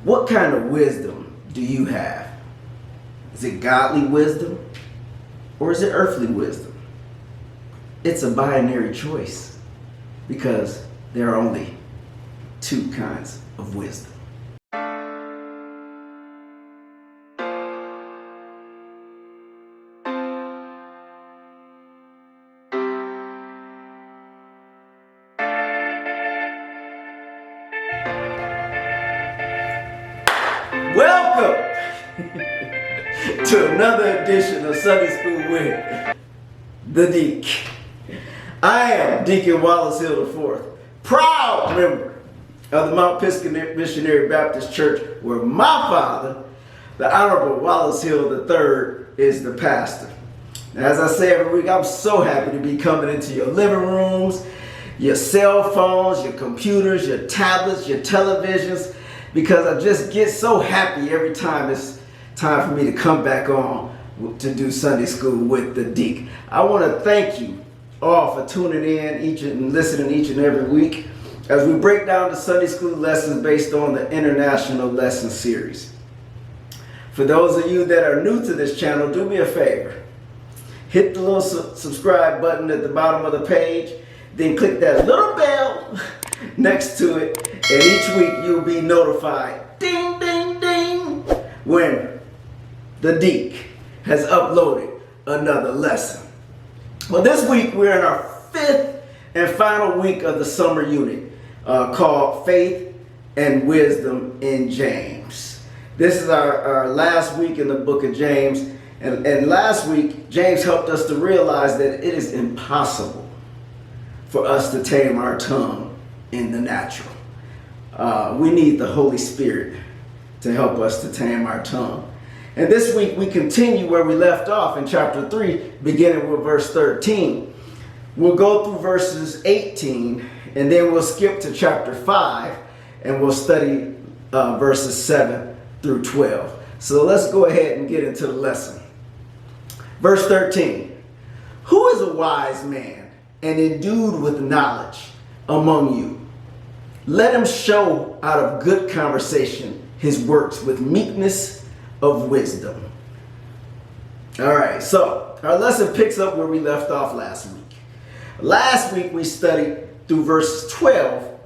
What kind of wisdom do you have? Is it godly wisdom or is it earthly wisdom? It's a binary choice because there are only two kinds of wisdom. Welcome to another edition of Sunday School with the Deek. I am Deacon Wallace Hill IV, proud member of the Mount Pisgah Missionary Baptist Church, where my father, the Honorable Wallace Hill III, is the pastor. Now, as I say every week, I'm so happy to be coming into your living rooms, your cell phones, your computers, your tablets, your televisions, because I just get so happy every time it's time for me to come back on to do Sunday School with the Deek. I want to thank you all for tuning in and listening each and every week as we break down the Sunday School lessons based on the International Lesson Series. For those of you that are new to this channel, do me a favor. Hit the little subscribe button at the bottom of the page, then click that little bell next to it, and each week you'll be notified, ding, ding, ding, when the Deek has uploaded another lesson. Well, this week we're in our fifth and final week of the summer unit called Faith and Wisdom in James. This is our last week in the book of James. And last week, James helped us to realize that it is impossible for us to tame our tongue in the natural. We need the Holy Spirit to help us to tame our tongue. And this week we continue where we left off in chapter 3, beginning with verse 13. We'll go through verses 18, and then we'll skip to chapter 5, and we'll study verses 7 through 12. So let's go ahead and get into the lesson. Verse 13. Who is a wise man and endued with knowledge among you? Let him show out of good conversation his works with meekness of wisdom. All right, so our lesson picks up where we left off last week. Last week we studied through verse 12,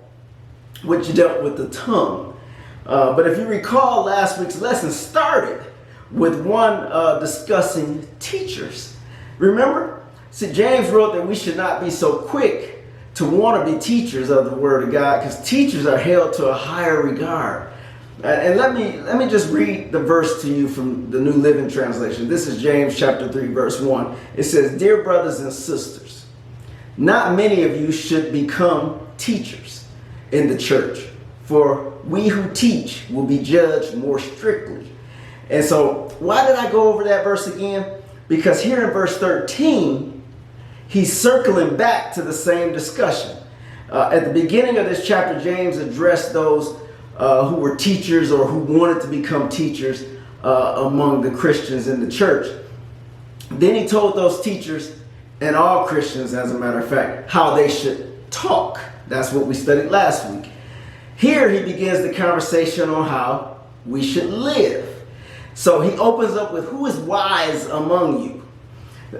which dealt with the tongue. But if you recall, last week's lesson started with one discussing teachers. Remember? See, James wrote that we should not be so quick to want to be teachers of the Word of God, because teachers are held to a higher regard. And let me just read the verse to you from the New Living Translation. This is James chapter 3, verse 1. It says, "Dear brothers and sisters, not many of you should become teachers in the church, for we who teach will be judged more strictly." And so why did I go over that verse again? Because here in verse 13, he's circling back to the same discussion. At the beginning of this chapter, James addressed those who were teachers or who wanted to become teachers among the Christians in the church. Then he told those teachers, and all Christians as a matter of fact, how they should talk. That's what we studied last week. Here he begins the conversation on how we should live. So he opens up with, who is wise among you?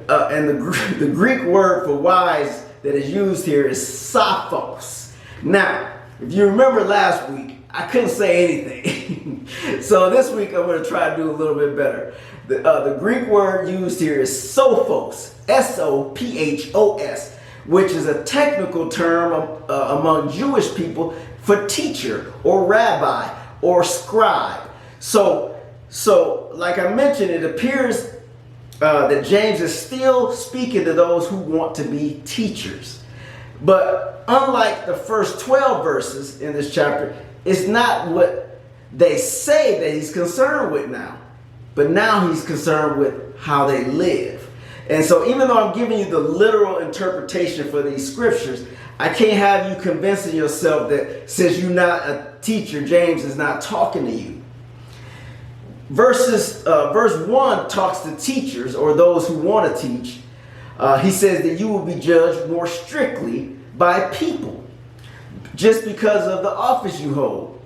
And the Greek word for wise that is used here is sophos. Now, if you remember last week, I couldn't say anything. So this week I'm going to try to do a little bit better. The Greek word used here is sophos, S-O-P-H-O-S, which is a technical term among Jewish people for teacher or rabbi or scribe. So like I mentioned, it appears that James is still speaking to those who want to be teachers. But unlike the first 12 verses in this chapter, it's not what they say that he's concerned with now. But now he's concerned with how they live. And so even though I'm giving you the literal interpretation for these scriptures, I can't have you convincing yourself that since you're not a teacher, James is not talking to you. Verse 1 talks to teachers or those who want to teach. He says that you will be judged more strictly by people just because of the office you hold.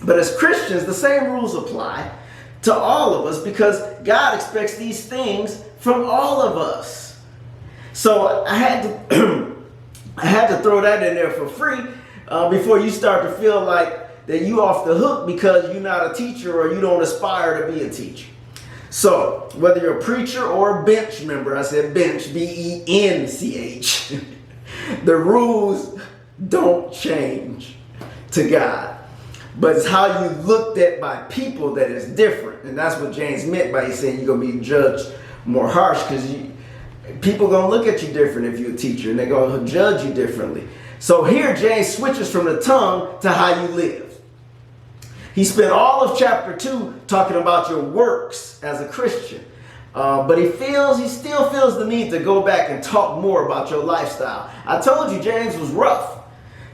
But as Christians, the same rules apply to all of us because God expects these things from all of us. So I had to I had to throw that in there for free before you start to feel like that you off the hook because you're not a teacher or you don't aspire to be a teacher. So whether you're a preacher or a bench member, I said bench, B-E-N-C-H, the rules don't change to God. But it's how you looked at by people that is different. And that's what James meant by saying you're going to be judged more harsh because people are going to look at you different if you're a teacher and they're going to judge you differently. So here James switches from the tongue to how you live. He spent all of chapter 2 talking about your works as a Christian. But he still feels the need to go back and talk more about your lifestyle. I told you James was rough.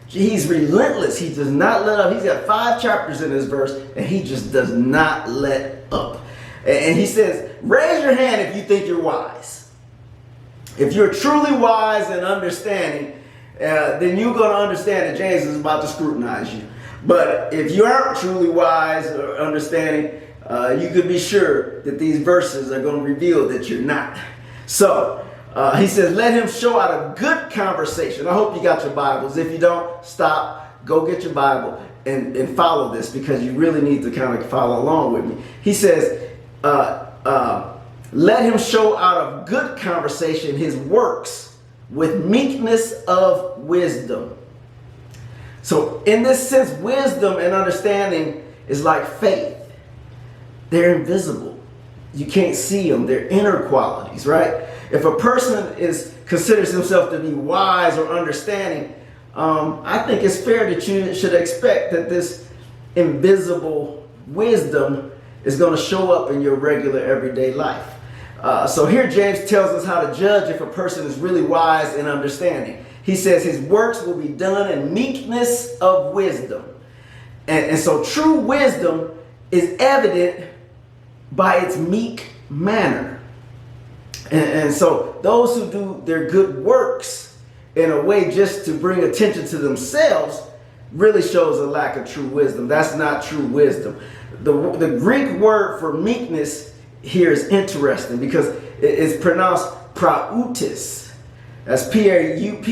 He's relentless. He does not let up. He's got 5 chapters in this verse, and he just does not let up. And he says, raise your hand if you think you're wise. If you're truly wise and understanding, then you're going to understand that James is about to scrutinize you. But if you aren't truly wise or understanding, you could be sure that these verses are going to reveal that you're not. So, he says, let him show out a good conversation. I hope you got your Bibles. If you don't, stop, go get your Bible and follow this because you really need to kind of follow along with me. He says, let him show out of good conversation his works with meekness of wisdom. So in this sense, wisdom and understanding is like faith. They're invisible. You can't see them. They're inner qualities, right? If a person considers himself to be wise or understanding, I think it's fair that you should expect that this invisible wisdom is going to show up in your regular everyday life. So here James tells us how to judge if a person is really wise and understanding. He says his works will be done in meekness of wisdom. And so true wisdom is evident by its meek manner. And so those who do their good works in a way just to bring attention to themselves really shows a lack of true wisdom. That's not true wisdom. The Greek word for meekness here is interesting because it's pronounced prautes. That's P-R-A-U-T-E-S,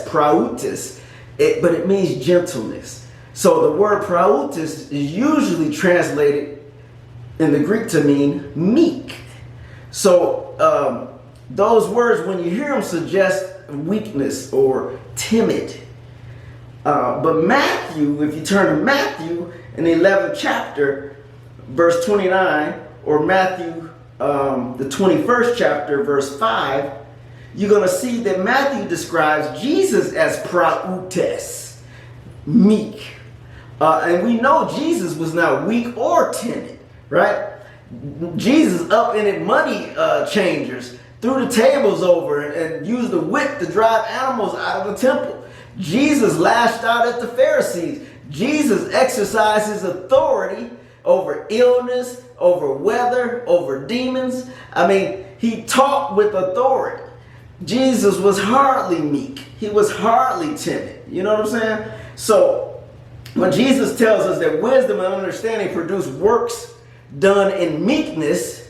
prautes. But it means gentleness. So the word prautes is usually translated in the Greek to mean meek. So those words, when you hear them, suggest weakness or timid. But Matthew, if you turn to Matthew in the 11th chapter, verse 29, or Matthew, the 21st chapter, verse 5, you're going to see that Matthew describes Jesus as prautes, meek. And we know Jesus was not weak or timid, right? Jesus up in it money changers, threw the tables over and used the whip to drive animals out of the temple. Jesus lashed out at the Pharisees. Jesus exercised his authority over illness, over weather, over demons. I mean, he talked with authority. Jesus was hardly meek. He was hardly timid. You know what I'm saying? So when Jesus tells us that wisdom and understanding produce works done in meekness,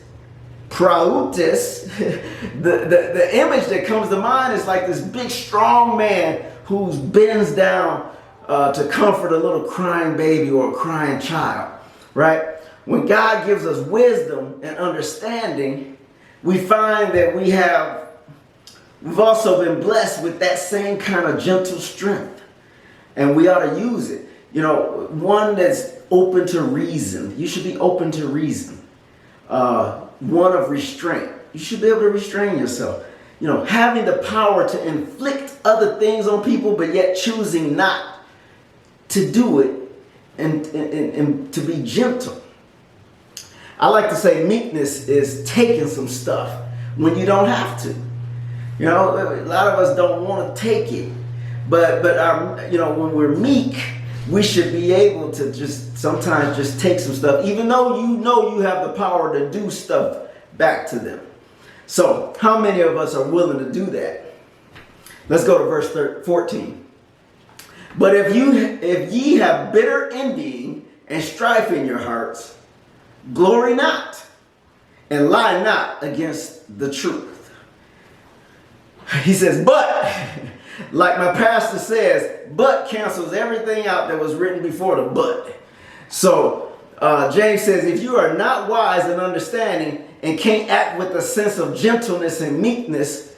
prautes, the image that comes to mind is like this big strong man who bends down to comfort a little crying baby or a crying child, right? When God gives us wisdom and understanding, we find that we've also been blessed with that same kind of gentle strength, and we ought to use it. You know, one that's open to reason. You should be open to reason. One of restraint. You should be able to restrain yourself. You know, having the power to inflict other things on people, but yet choosing not to do it and to be gentle. I like to say meekness is taking some stuff when you don't have to. You know, a lot of us don't want to take it, but when we're meek, we should be able to sometimes just take some stuff, even though you know you have the power to do stuff back to them. So how many of us are willing to do that? Let's go to verse 14. But if ye have bitter envying and strife in your hearts, glory not, and lie not against the truth. He says, but, like my pastor says, but cancels everything out that was written before the but. So James says, if you are not wise and understanding and can't act with a sense of gentleness and meekness,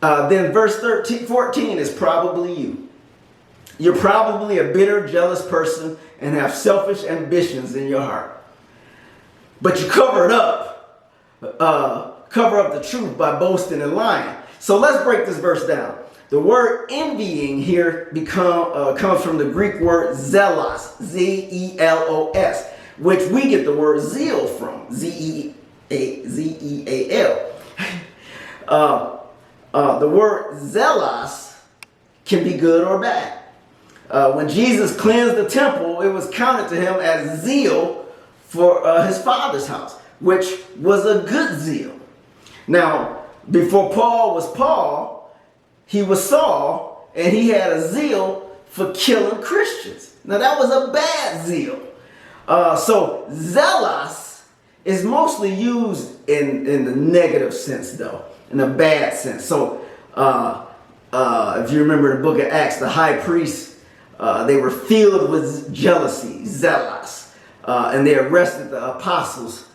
then verse 14 is probably you. You're probably a bitter, jealous person and have selfish ambitions in your heart. But you cover it up. Cover up the truth by boasting and lying. So let's break this verse down. The word envying here comes from the Greek word zelos, Z-E-L-O-S, which we get the word zeal from, Z-E-A-L. The word zelos can be good or bad. When Jesus cleansed the temple, it was counted to him as zeal for his Father's house, which was a good zeal. Now, before Paul was Paul, he was Saul, and he had a zeal for killing Christians. Now, that was a bad zeal. So, zealous is mostly used in the negative sense, though, in a bad sense. So, if you remember the book of Acts, the high priest, they were filled with jealousy, zealous, and they arrested the apostles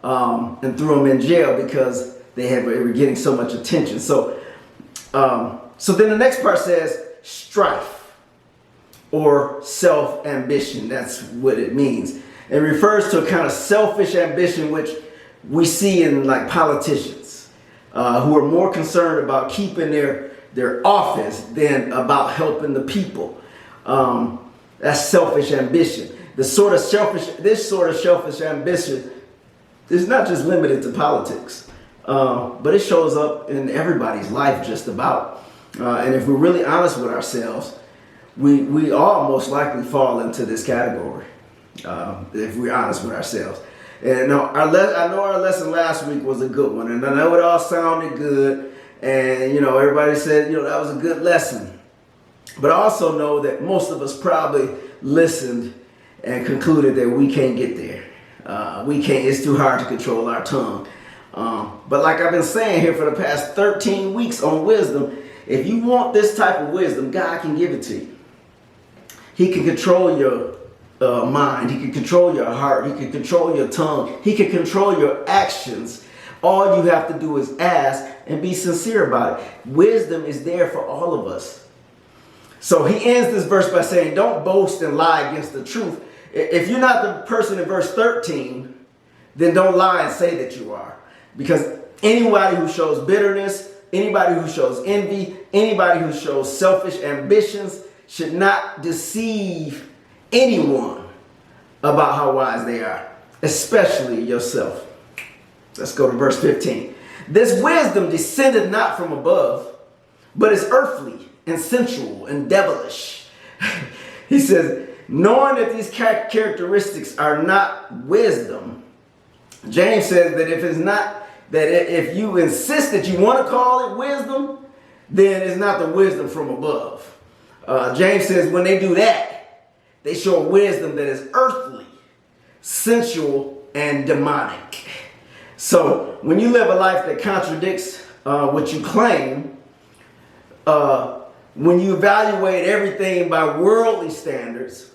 and threw them in jail because they were getting so much attention. So then the next part says strife or self-ambition. That's what it means. It refers to a kind of selfish ambition which we see in like politicians who are more concerned about keeping their office than about helping the people. That's selfish ambition. This sort of selfish ambition is not just limited to politics, but it shows up in everybody's life just about. And if we're really honest with ourselves, we all most likely fall into this category. If we're honest with ourselves. And I know our lesson last week was a good one, and I know it all sounded good, and everybody said that was a good lesson. But I also know that most of us probably listened and concluded that we can't get there. We can't. It's too hard to control our tongue. But like I've been saying here for the past 13 weeks on wisdom, if you want this type of wisdom, God can give it to you. He can control your mind. He can control your heart. He can control your tongue. He can control your actions. All you have to do is ask and be sincere about it. Wisdom is there for all of us. So he ends this verse by saying, don't boast and lie against the truth. If you're not the person in verse 13, then don't lie and say that you are. Because anybody who shows bitterness, anybody who shows envy, anybody who shows selfish ambitions should not deceive anyone about how wise they are, especially yourself. Let's go to verse 15. This wisdom descended not from above, but is earthly and sensual and devilish. He says, knowing that these characteristics are not wisdom, James says that if you insist that you want to call it wisdom, then it's not the wisdom from above. James says when they do that, they show wisdom that is earthly, sensual, and demonic. So when you live a life that contradicts what you claim, when you evaluate everything by worldly standards,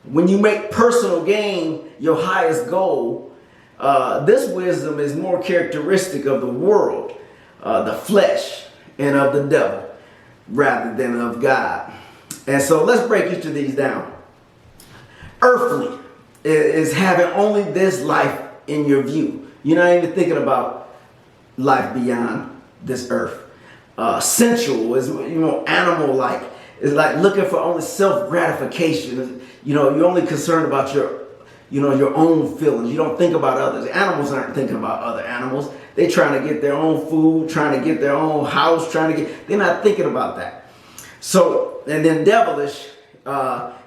when you make personal gain your highest goal, this wisdom is more characteristic of the world, the flesh, and of the devil, rather than of God. And so let's break each of these down. Earthly is having only this life in your view. You're not even thinking about life beyond this earth. Sensual is, animal-like. It's like looking for only self-gratification. You're only concerned about your own feelings. You don't think about others. Animals aren't thinking about other animals. They're trying to get their own food, trying to get their own house, they're not thinking about that. So, and then devilish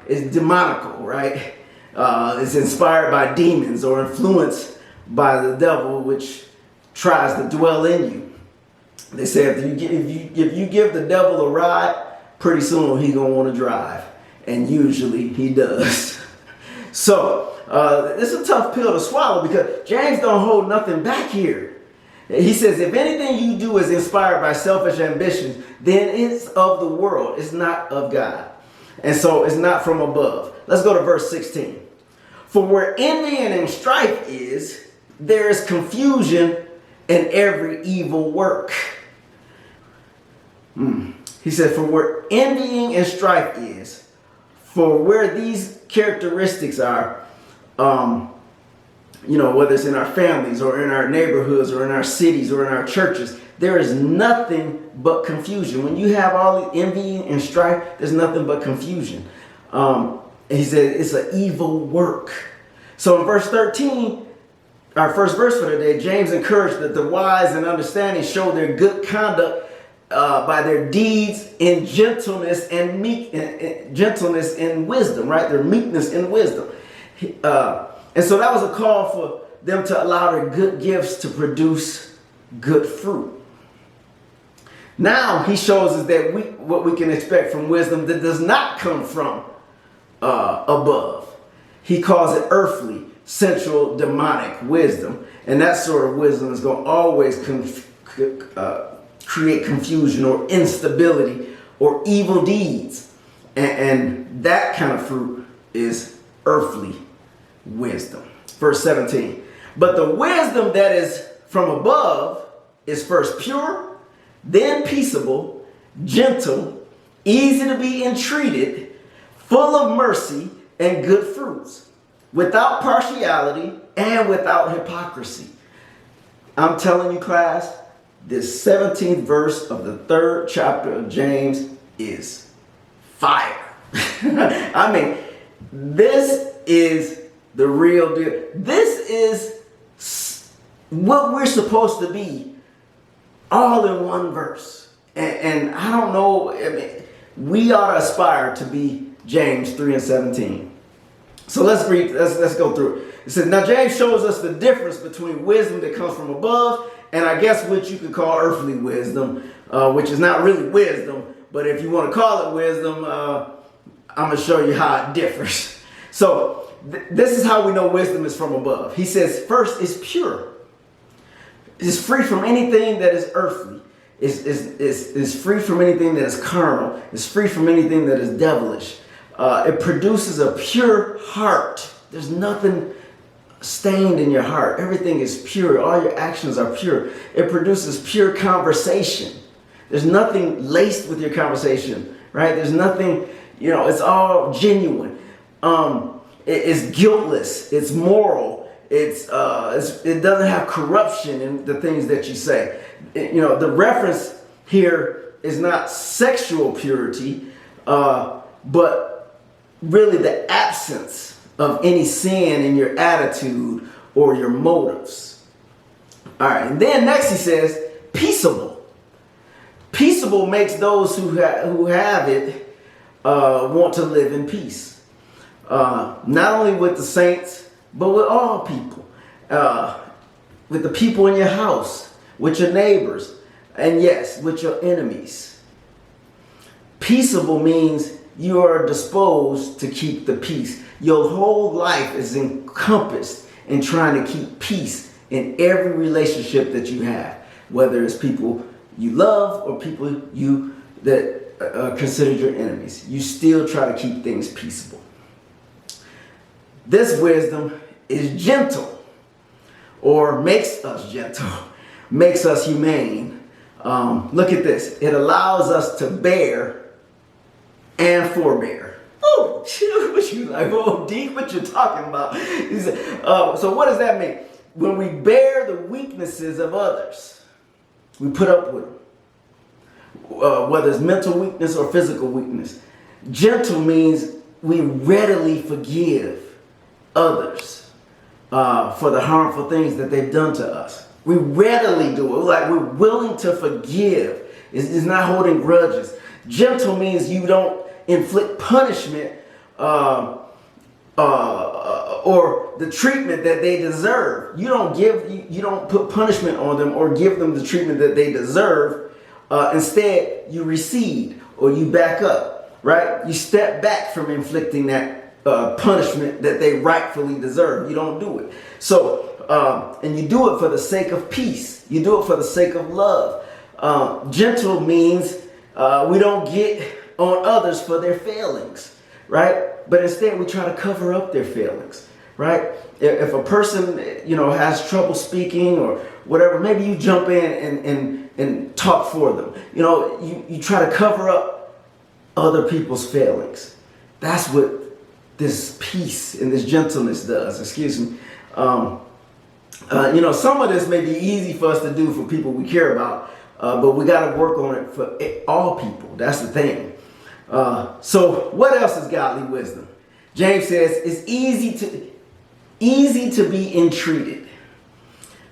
is demonical, right? It's inspired by demons or influenced by the devil, which tries to dwell in you. They say if you give the devil a ride, pretty soon he's gonna want to drive. And usually he does. So it's a tough pill to swallow because James don't hold nothing back here. He says, if anything you do is inspired by selfish ambitions, then it's of the world. It's not of God. And so it's not from above. Let's go to verse 16. For where envy and strife is, there is confusion in every evil work. He said, for where envying and strife is, for where these characteristics are, whether it's in our families or in our neighborhoods or in our cities or in our churches, there is nothing but confusion. When you have all the envy and strife, there's nothing but confusion. And he said it's an evil work. So in verse 13, our first verse for today, James encouraged that the wise and understanding show their good conduct by their deeds in gentleness and gentleness and wisdom, right? Their meekness and wisdom. And so that was a call for them to allow their good gifts to produce good fruit. Now he shows us that what we can expect from wisdom that does not come from above. He calls it earthly, sensual, demonic wisdom. And that sort of wisdom is going to always create confusion or instability or evil deeds. And that kind of fruit is earthly wisdom. Verse 17. But the wisdom that is from above is first pure, then peaceable, gentle, easy to be entreated, full of mercy and good fruits, without partiality and without hypocrisy. I'm telling you, class, this 17th verse of the 3rd chapter of James is fire. I mean, this is the real deal. This is what we're supposed to be, all in one verse. And I don't know, I mean, we ought to aspire to be James 3 and 17. So let's go through it. It says, now James shows us the difference between wisdom that comes from above and I guess what you could call earthly wisdom, which is not really wisdom, but if you want to call it wisdom, I'm going to show you how it differs. So this is how we know wisdom is from above. He says, first, it's pure. It's free from anything that is earthly. It's free from anything that is carnal. It's free from anything that is devilish. It produces a pure heart. There's nothing stained in your heart. Everything is pure. All your actions are pure. It produces pure conversation. There's nothing laced with your conversation, right? There's nothing, it's all genuine. It's guiltless. It's moral. It doesn't have corruption in the things that you say. The reference here is not sexual purity, but really the absence of any sin in your attitude or your motives. All right, and then next he says, peaceable. Peaceable makes those who have it want to live in peace. Not only with the saints, but with all people. With the people in your house, with your neighbors, and yes, with your enemies. Peaceable means you are disposed to keep the peace. Your whole life is encompassed in trying to keep peace in every relationship that you have, whether it's people you love or people you that consider your enemies. You still try to keep things peaceable. This wisdom is gentle, or makes us gentle, makes us humane. Look at this. It allows us to bear and forbear. Oh, what you like? Oh, Deek, what you talking about? So what does that mean? When we bear the weaknesses of others, we put up with them. Whether it's mental weakness or physical weakness. Gentle means we readily forgive others for the harmful things that they've done to us. We readily do it. Like we're willing to forgive. It's not holding grudges. Gentle means you don't inflict punishment or the treatment that they deserve. You don't put punishment on them or give them the treatment that they deserve. Instead, you recede or you back up. right? You step back from inflicting that punishment that they rightfully deserve. You don't do it. So, and you do it for the sake of peace. You do it for the sake of love. Gentle means we don't get on others for their failings, right? But instead we try to cover up their failings, right? If a person, has trouble speaking or whatever, maybe you jump in and talk for them. You try to cover up other people's failings. That's what this peace and this gentleness does. Excuse me. Some of this may be easy for us to do for people we care about, but we got to work on it for all people. That's the thing. So what else is godly wisdom? James says it's easy to be entreated.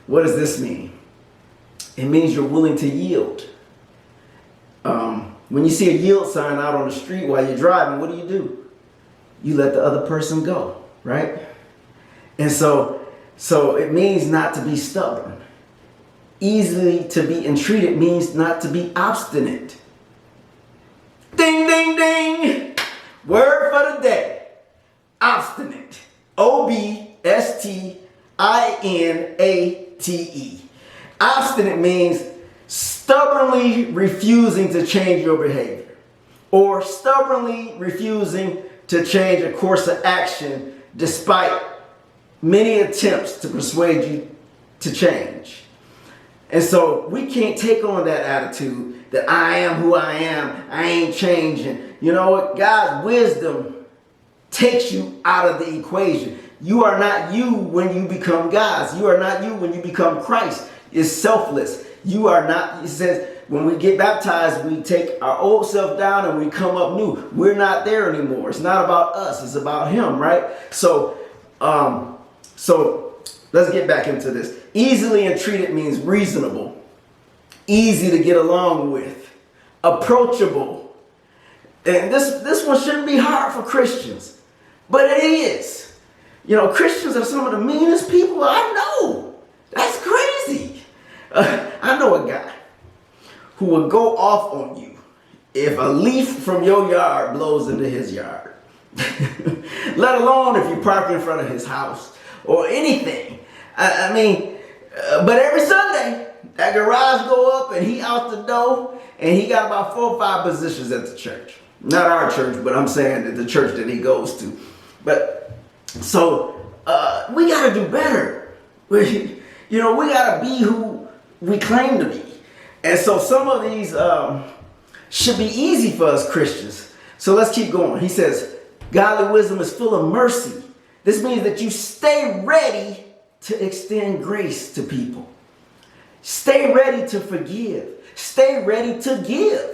What does this mean? It means you're willing to yield. When you see a yield sign out on the street while you're driving, what do? You let the other person go, right? And so it means not to be stubborn. Easily to be entreated means not to be obstinate. Ding, ding, ding. Word for the day. Obstinate. Obstinate. Obstinate means stubbornly refusing to change your behavior, or stubbornly refusing to change a course of action despite many attempts to persuade you to change. And so we can't take on that attitude that I am who I am, I ain't changing. You know what? God's wisdom takes you out of the equation. You are not you when you become God's. You are not you when you become Christ. It's selfless. You are not, it says, when we get baptized, we take our old self down and we come up new. We're not there anymore. It's not about us. It's about him, right? So let's get back into this. Easily entreated means reasonable, easy to get along with, approachable. And this one shouldn't be hard for Christians, but it is. Christians are some of the meanest people I know. That's crazy. I know a guy who will go off on you if a leaf from your yard blows into his yard. Let alone if you park in front of his house or anything. But every Sunday, that garage go up and he out the door and he got about 4 or 5 positions at the church. Not our church, but I'm saying that the church that he goes to. But so we got to do better. We got to be who we claim to be. And so some of these should be easy for us Christians. So let's keep going. He says, godly wisdom is full of mercy. This means that you stay ready to extend grace to people. Stay ready to forgive. Stay ready to give.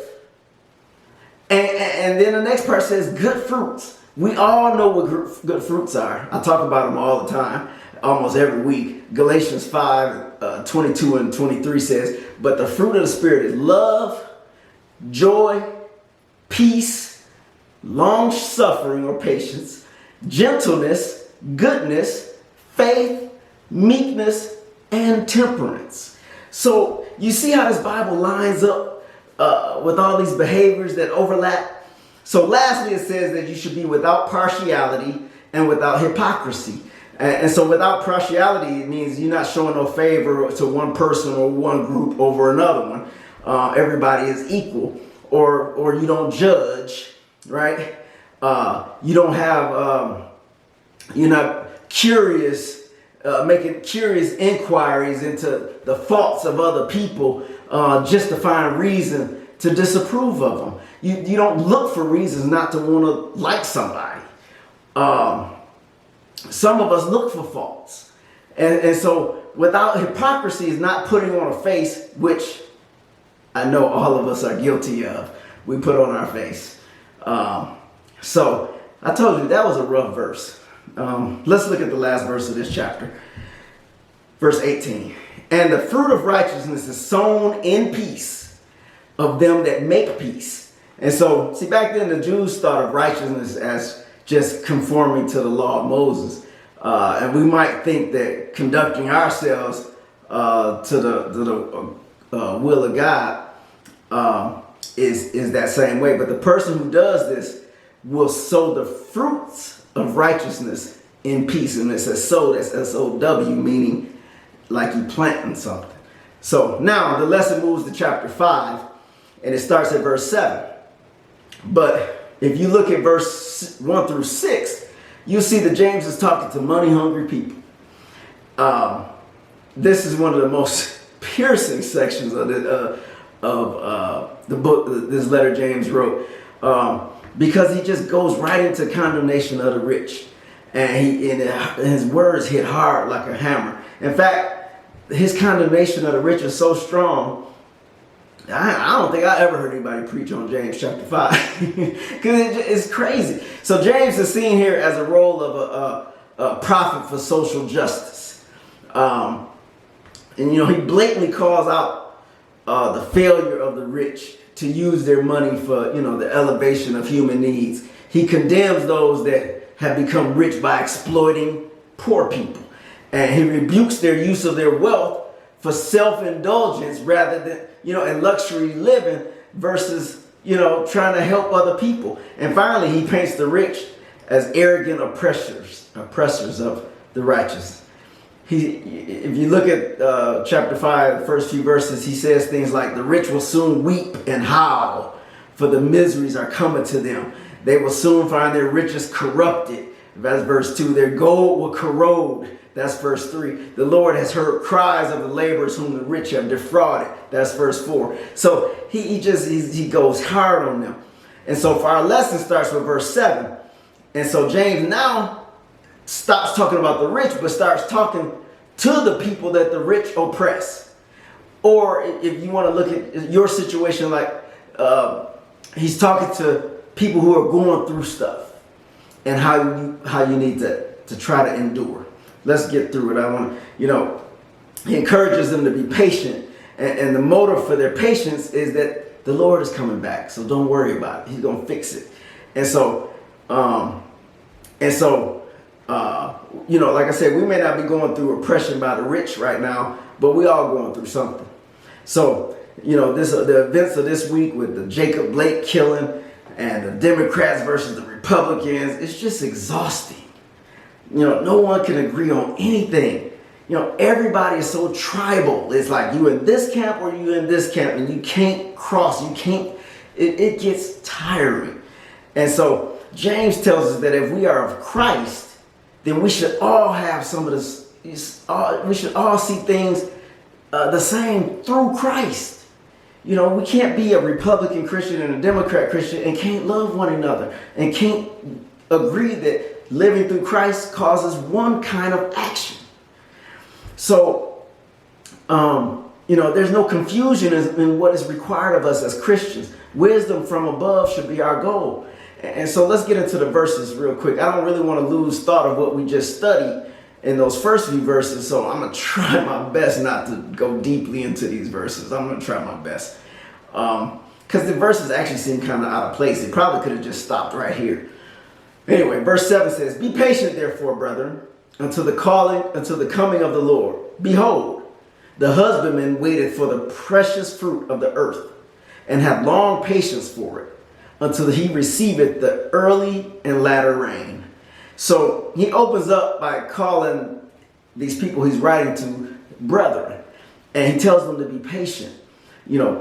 And then the next part says good fruits. We all know what good fruits are. I talk about them all the time, almost every week. Galatians 5:22 and 23 says, but the fruit of the Spirit is love, joy, peace, long-suffering or patience, gentleness, goodness, faith, meekness, and temperance. So you see how this Bible lines up with all these behaviors that overlap. So lastly, it says that you should be without partiality and without hypocrisy. And so without partiality, it means you're not showing no favor to one person or one group over another one. Everybody is equal, or you don't judge, right? You don't have, you're not curious, making curious inquiries into the faults of other people just to find reason to disapprove of them. You don't look for reasons not to want to like somebody. Some of us look for faults. And so without hypocrisy is not putting on a face, which I know all of us are guilty of. We put on our face. So I told you that was a rough verse. Let's look at the last verse of this chapter. Verse 18. And the fruit of righteousness is sown in peace of them that make peace. And so, see, back then the Jews thought of righteousness as just conforming to the law of Moses. And we might think that conducting ourselves to the will of God is that same way. But the person who does this will sow the fruits of righteousness in peace. And it says sow, that's S-O-W, meaning like you planting something. So now the lesson moves to chapter 5, and it starts at verse 7. But if you look at verse 1 through 6, you'll see that James is talking to money-hungry people. This is one of the most piercing sections of the book, this letter James wrote, because he just goes right into condemnation of the rich. And his words hit hard like a hammer. In fact, his condemnation of the rich is so strong, I don't think I ever heard anybody preach on James chapter 5. Because it's crazy. So James is seen here as a role of a prophet for social justice. And, he blatantly calls out the failure of the rich to use their money for, the elevation of human needs. He condemns those that have become rich by exploiting poor people. And he rebukes their use of their wealth for self-indulgence rather than, and luxury living versus, trying to help other people. And finally, he paints the rich as arrogant oppressors of the righteous. If you look at chapter 5, the first few verses, he says things like, the rich will soon weep and howl, for the miseries are coming to them. They will soon find their riches corrupted. That's verse 2. Their gold will corrode. That's verse 3. The Lord has heard cries of the laborers whom the rich have defrauded. That's verse 4. So he goes hard on them. And so for our lesson starts with verse 7. And so James now stops talking about the rich, but starts talking to the people that the rich oppress. Or if you want to look at your situation, like he's talking to people who are going through stuff and how you need to try to endure. Let's get through it. He encourages them to be patient. And the motive for their patience is that the Lord is coming back. So don't worry about it. He's going to fix it. And so, like I said, we may not be going through oppression by the rich right now, but we all going through something. So, the events of this week with the Jacob Blake killing and the Democrats versus the Republicans, it's just exhausting. No one can agree on anything. Everybody is so tribal. It's like you in this camp or you in this camp, and you can't cross. It gets tiring. And so James tells us that if we are of Christ, then we should all have some of this. We should all see things the same through Christ. We can't be a Republican Christian and a Democrat Christian and can't love one another and can't agree that living through Christ causes one kind of action. So, there's no confusion in what is required of us as Christians. Wisdom from above should be our goal. And so let's get into the verses real quick. I don't really want to lose thought of what we just studied in those first few verses. So I'm going to try my best not to go deeply into these verses. I'm going to try my best. Because the verses actually seem kind of out of place. It probably could have just stopped right here. Anyway, verse 7 says, be patient, therefore, brethren, until the coming of the Lord. Behold, the husbandman waited for the precious fruit of the earth, and had long patience for it, until he receiveth the early and latter rain. So he opens up by calling these people he's writing to brethren, and he tells them to be patient.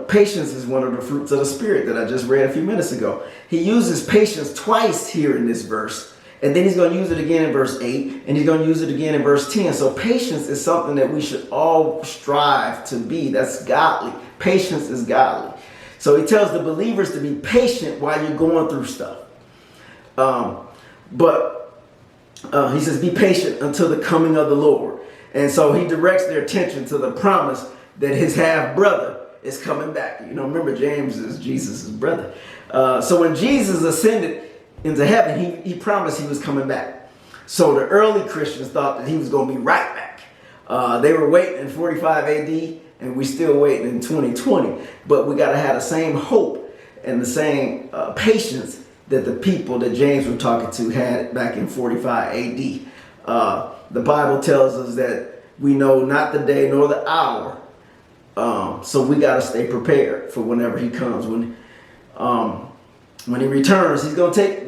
Patience is one of the fruits of the Spirit that I just read a few minutes ago. He uses patience twice here in this verse, and then he's going to use it again in verse 8, and he's going to use it again in verse 10. So patience is something that we should all strive to be. That's godly. Patience is godly. So he tells the believers to be patient while you're going through stuff. He says, be patient until the coming of the Lord. And so he directs their attention to the promise that his half-brother is coming back. Remember, James is Jesus' brother. So when Jesus ascended into heaven, he promised he was coming back. So the early Christians thought that he was going to be right back. They were waiting in 45 AD, and we're still waiting in 2020. But we got to have the same hope and the same patience that the people that James was talking to had back in 45 AD. The Bible tells us that we know not the day nor the hour. So we got to stay prepared for whenever he comes. When he returns, he's going to take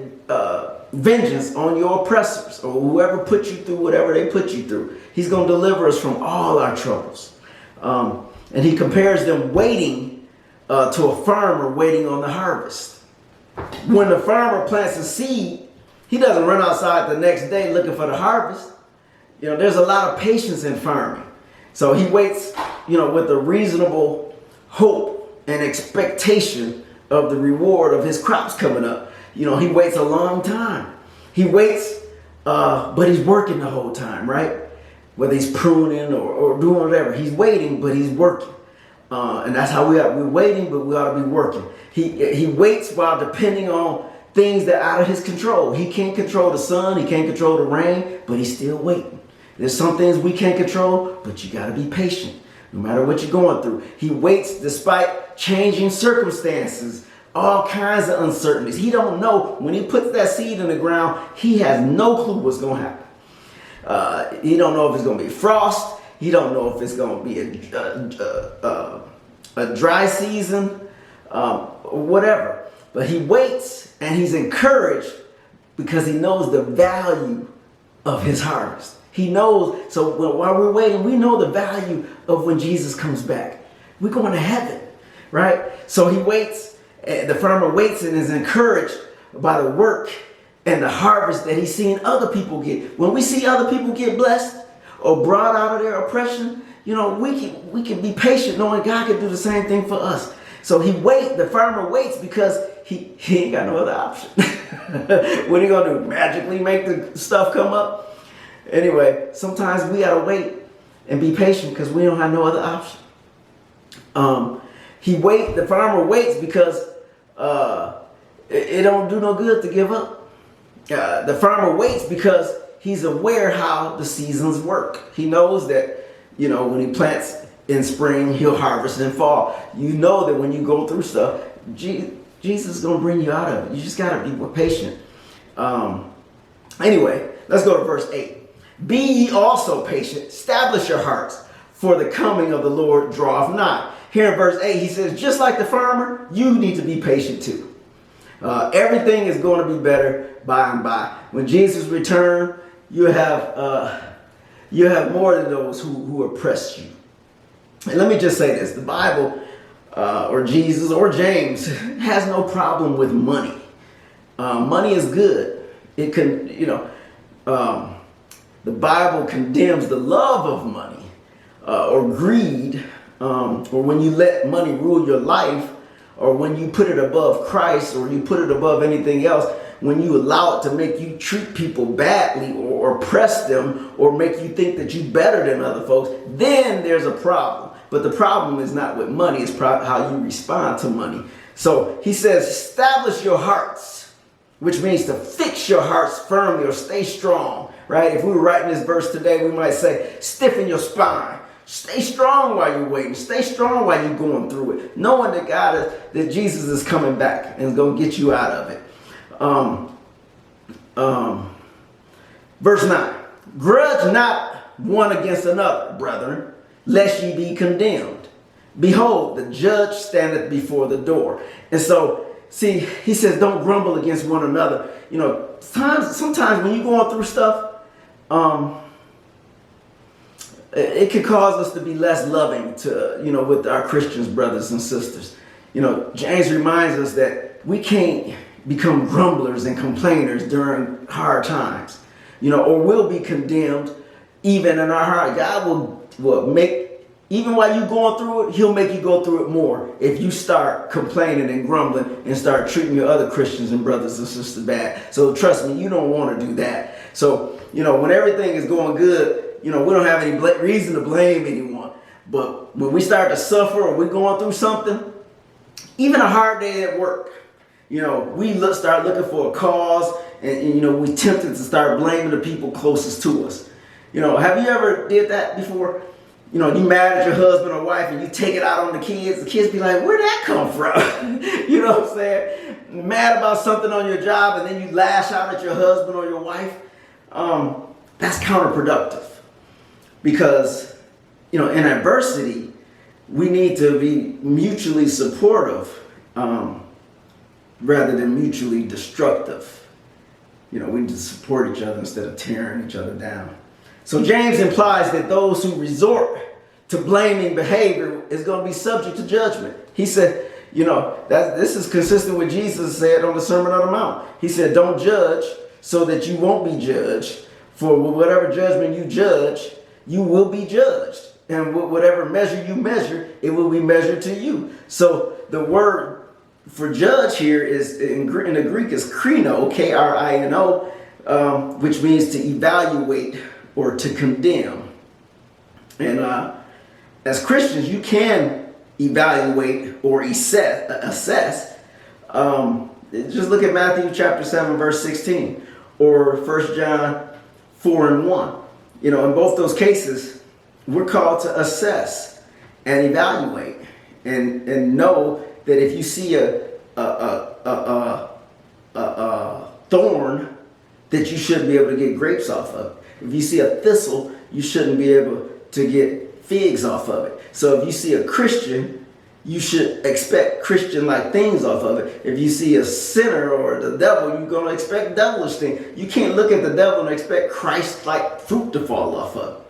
vengeance on your oppressors or whoever put you through whatever they put you through. He's going to deliver us from all our troubles. And he compares them waiting to a farmer waiting on the harvest. When the farmer plants a seed, he doesn't run outside the next day looking for the harvest. There's a lot of patience in farming. So he waits, with a reasonable hope and expectation of the reward of his crops coming up. He waits a long time. He waits, but he's working the whole time, right? Whether he's pruning or doing whatever. He's waiting, but he's working. And that's how we are. We're waiting, but we ought to be working. He waits while depending on things that are out of his control. He can't control the sun. He can't control the rain, but he's still waiting. There's some things we can't control, but you got to be patient no matter what you're going through. He waits despite changing circumstances, all kinds of uncertainties. He don't know. When he puts that seed in the ground, he has no clue what's going to happen. He don't know if it's going to be frost. He don't know if it's going to be a dry season, whatever. But he waits and he's encouraged because he knows the value of his harvest. He knows, so while we're waiting, we know the value of when Jesus comes back. We're going to heaven, right? So he waits, the farmer waits and is encouraged by the work and the harvest that he's seeing other people get. When we see other people get blessed or brought out of their oppression, we can be patient knowing God can do the same thing for us. So the farmer waits because he ain't got no other option. What are you going to do? Magically make the stuff come up? Anyway, sometimes we got to wait and be patient because we don't have no other option. The farmer waits because it don't do no good to give up. The farmer waits because he's aware how the seasons work. He knows that, when he plants in spring, he'll harvest in fall. You know that when you go through stuff, Jesus is going to bring you out of it. You just got to be more patient. Anyway, let's go to verse 8. Be ye also patient, establish your hearts, for the coming of the Lord draweth nigh. Here in verse 8, he says, just like the farmer, you need to be patient too. Everything is going to be better by and by. When Jesus returns, you have more than those who oppress you. And let me just say this, the Bible, or Jesus, or James, has no problem with money. Money is good. It can, the Bible condemns the love of money or greed, or when you let money rule your life, or when you put it above Christ, or you put it above anything else, when you allow it to make you treat people badly or oppress them or make you think that you're better than other folks, then there's a problem. But the problem is not with money, it's how you respond to money. So he says, establish your hearts, which means to fix your hearts firmly or stay strong, right? If we were writing this verse today, we might say, stiffen your spine. Stay strong while you're waiting. Stay strong while you're going through it. Knowing that that Jesus is coming back and is going to get you out of it. Verse 9. Grudge not one against another, brethren, lest ye be condemned. Behold, the judge standeth before the door. And so, see, he says, don't grumble against one another. Sometimes when you're going through stuff, it can cause us to be less loving with our Christians, brothers and sisters. James reminds us that we can't become grumblers and complainers during hard times, or will be condemned even in our heart. God will make, even while you're going through it, he'll make you go through it more if you start complaining and grumbling and start treating your other Christians and brothers and sisters bad. So trust me, you don't want to do that. So, when everything is going good, we don't have any reason to blame anyone. But when we start to suffer or we're going through something, even a hard day at work, we start looking for a cause and we tempted to start blaming the people closest to us. Have you ever did that before? You mad at your husband or wife and you take it out on the kids. The kids be like, where'd that come from? You know what I'm saying? Mad about something on your job and then you lash out at your husband or your wife. That's counterproductive. Because, in adversity, we need to be mutually supportive. rather than mutually destructive. We need to support each other instead of tearing each other down. So James implies that those who resort to blaming behavior is going to be subject to judgment. He said, this is consistent with Jesus said on the Sermon on the Mount. He said, don't judge so that you won't be judged. For whatever judgment you judge, you will be judged. And whatever measure you measure, it will be measured to you. So the word for judge here is in the Greek is krino, Krino, which means to evaluate or to condemn. And as Christians, you can evaluate or assess. Just look at Matthew chapter 7, verse 16, or 1 John 4 and 1. In both those cases, we're called to assess and evaluate and know that if you see a thorn, that you shouldn't be able to get grapes off of. If you see a thistle, you shouldn't be able to get figs off of it. So if you see a Christian, you should expect Christian-like things off of it. If you see a sinner or the devil, you're going to expect devilish things. You can't look at the devil and expect Christ-like fruit to fall off of it.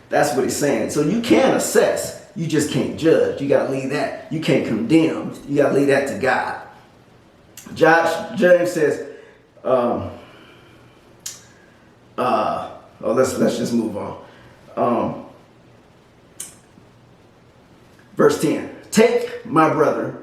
That's what he's saying. So you can assess. You just can't judge. You got to leave that. You can't condemn. You got to leave that to God. James says, let's just move on. Verse 10. Take, my brother,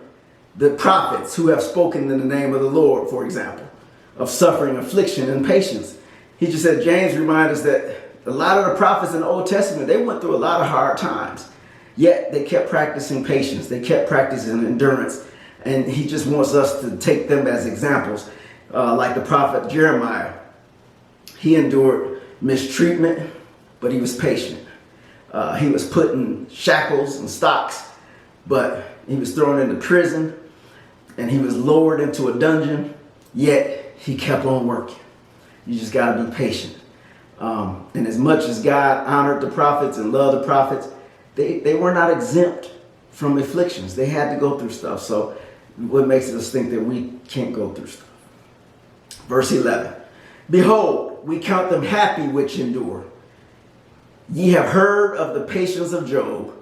the prophets who have spoken in the name of the Lord, for example, of suffering, affliction, and patience. He just said, James reminds us that a lot of the prophets in the Old Testament, they went through a lot of hard times. Yet they kept practicing patience. They kept practicing endurance. And he just wants us to take them as examples. Like the prophet Jeremiah. He endured mistreatment, but he was patient. He was put in shackles and stocks, but he was thrown into prison and he was lowered into a dungeon, yet he kept on working. You just got to be patient. And as much as God honored the prophets and loved the prophets, they were not exempt from afflictions. They had to go through stuff. So what makes us think that we can't go through stuff? Verse 11. Behold, we count them happy which endure. Ye have heard of the patience of Job,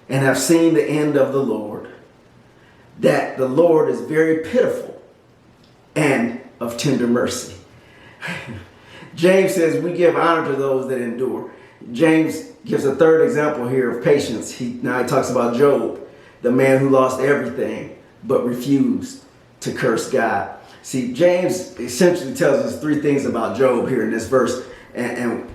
and have seen the end of the Lord, that the Lord is very pitiful and of tender mercy. James says we give honor to those that endure. James gives a third example here of patience. Now he talks about Job, the man who lost everything but refused to curse God. See, James essentially tells us three things about Job here in this verse, and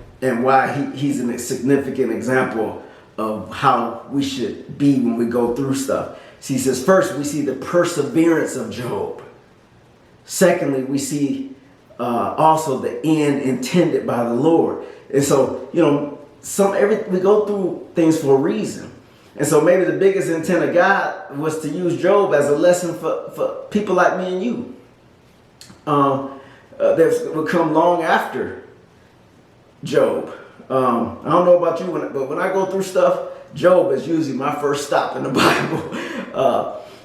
why he's a significant example of how we should be when we go through stuff. See, he says, first, we see the perseverance of Job. Secondly, we see also the end intended by the Lord. And so, we go through things for a reason. And so maybe the biggest intent of God was to use Job as a lesson for people like me and you. That will come long after Job. I don't know about you, but when I go through stuff, Job is usually my first stop in the Bible.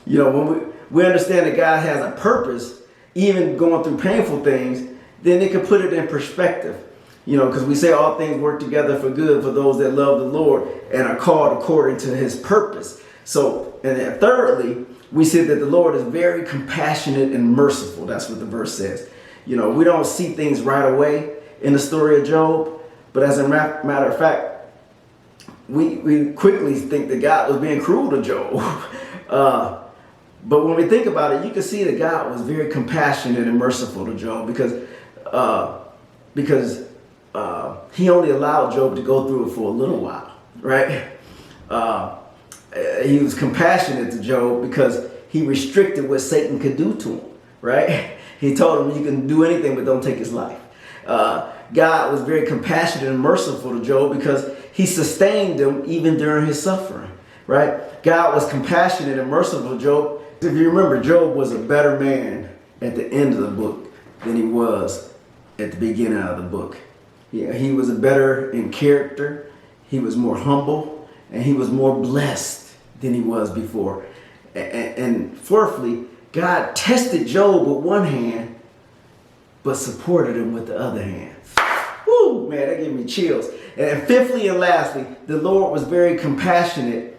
When we understand that God has a purpose, even going through painful things, then it can put it in perspective. Because we say all things work together for good for those that love the Lord and are called according to his purpose. So, and then thirdly, we see that the Lord is very compassionate and merciful. That's what the verse says. We don't see things right away in the story of Job, but as a matter of fact, we quickly think that God was being cruel to Job. But when we think about it, you can see that God was very compassionate and merciful to Job because he only allowed Job to go through it for a little while, right? He was compassionate to Job because he restricted what Satan could do to him, right? He told him, you can do anything, but don't take his life. God was very compassionate and merciful to Job because he sustained him even during his suffering, right? God was compassionate and merciful to Job. If you remember, Job was a better man at the end of the book than he was at the beginning of the book. Yeah, he was better in character. He was more humble, and he was more blessed than he was before. And fourthly, God tested Job with one hand, but supported him with the other hand. Woo, man, that gave me chills. And fifthly and lastly, the Lord was very compassionate.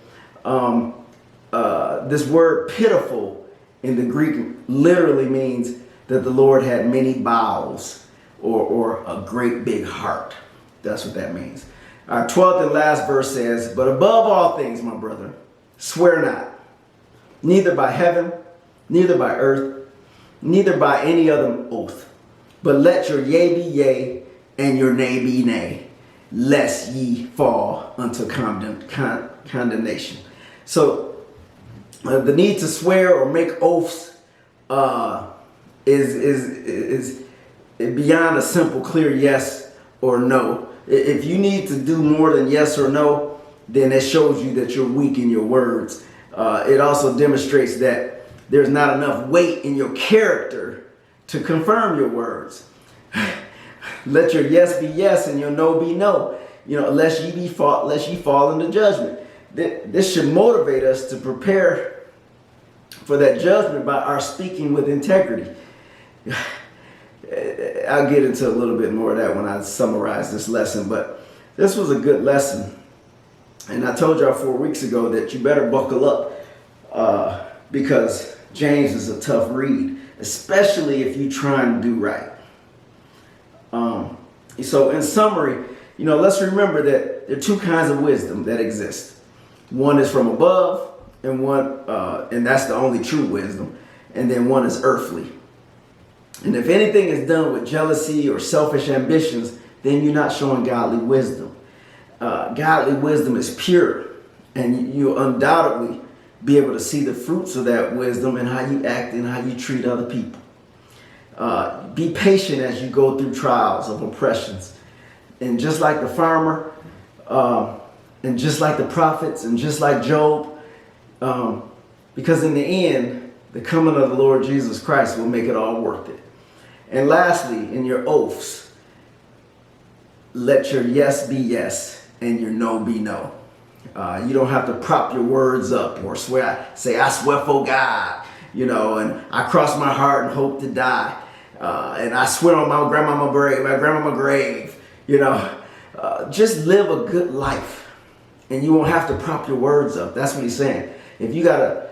This word pitiful in the Greek literally means that the Lord had many bowels, or a great big heart. That's what that means. Our 12th and last verse says, but above all things, my brother, swear not, neither by heaven, neither by earth, neither by any other oath, but let your yea be yea, and your nay be nay, lest ye fall unto condemnation. So the need to swear or make oaths is beyond a simple, clear yes or no. If you need to do more than yes or no, then it shows you that you're weak in your words. It also demonstrates that there's not enough weight in your character to confirm your words. Let your yes be yes and your no be no. Lest ye fall into judgment. This should motivate us to prepare for that judgment by our speaking with integrity. I'll get into a little bit more of that when I summarize this lesson, but this was a good lesson. And I told y'all 4 weeks ago that you better buckle up because James is a tough read, especially if you're trying to do right. So in summary, let's remember that there are two kinds of wisdom that exist. One is from above, and that's the only true wisdom. And then one is earthly. And if anything is done with jealousy or selfish ambitions, then you're not showing godly wisdom. Godly wisdom is pure, and you'll undoubtedly be able to see the fruits of that wisdom and how you act and how you treat other people. Be patient as you go through trials of oppressions. And just like the farmer, and just like the prophets, and just like Job, because in the end, the coming of the Lord Jesus Christ will make it all worth it. And lastly, in your oaths, let your yes be yes and your no be no. You don't have to prop your words up or say, I swear for God, and I cross my heart and hope to die. And I swear on my grandmama grave, just live a good life and you won't have to prop your words up. That's what he's saying. If you got to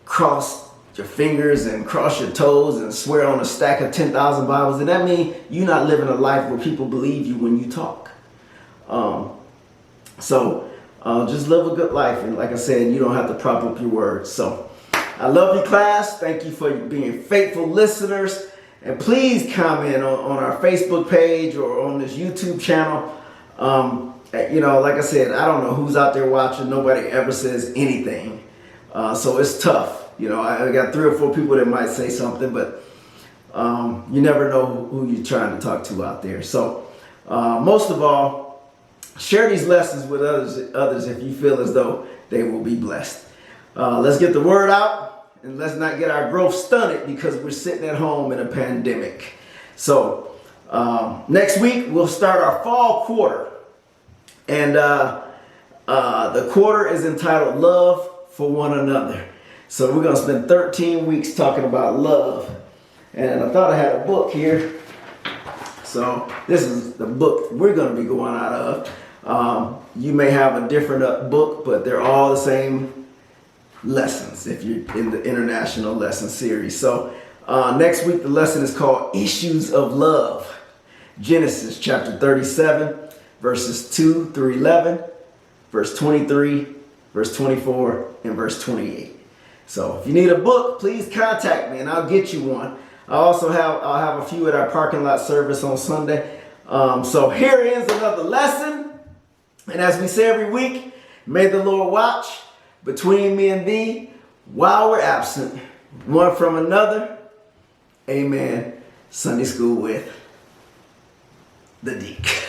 cross your fingers and cross your toes and swear on a stack of 10,000 Bibles, then that means you're not living a life where people believe you when you talk. So just live a good life. And like I said, you don't have to prop up your words. So I love you, class. Thank you for being faithful listeners. And please comment on our Facebook page or on this YouTube channel. Like I said, I don't know who's out there watching. Nobody ever says anything. So it's tough. I got 3 or 4 people that might say something, but you never know who you're trying to talk to out there. So most of all, share these lessons with others if you feel as though they will be blessed. Let's get the word out. And let's not get our growth stunted because we're sitting at home in a pandemic. So next week, we'll start our fall quarter. And the quarter is entitled Love for One Another. So we're going to spend 13 weeks talking about love. And I thought I had a book here. So this is the book we're going to be going out of. You may have a different book, but they're all the same lessons if you're in the international lesson series. So next week the lesson is called Issues of Love. Genesis chapter 37 verses 2 through 11, verse 23, verse 24, and verse 28. So if you need a book, please contact me and I'll get you one. I'll have a few at our parking lot service on Sunday. So here ends another lesson. And as we say every week, may the Lord watch between me and thee while we're absent, one from another. Amen. Sunday School with the Deek.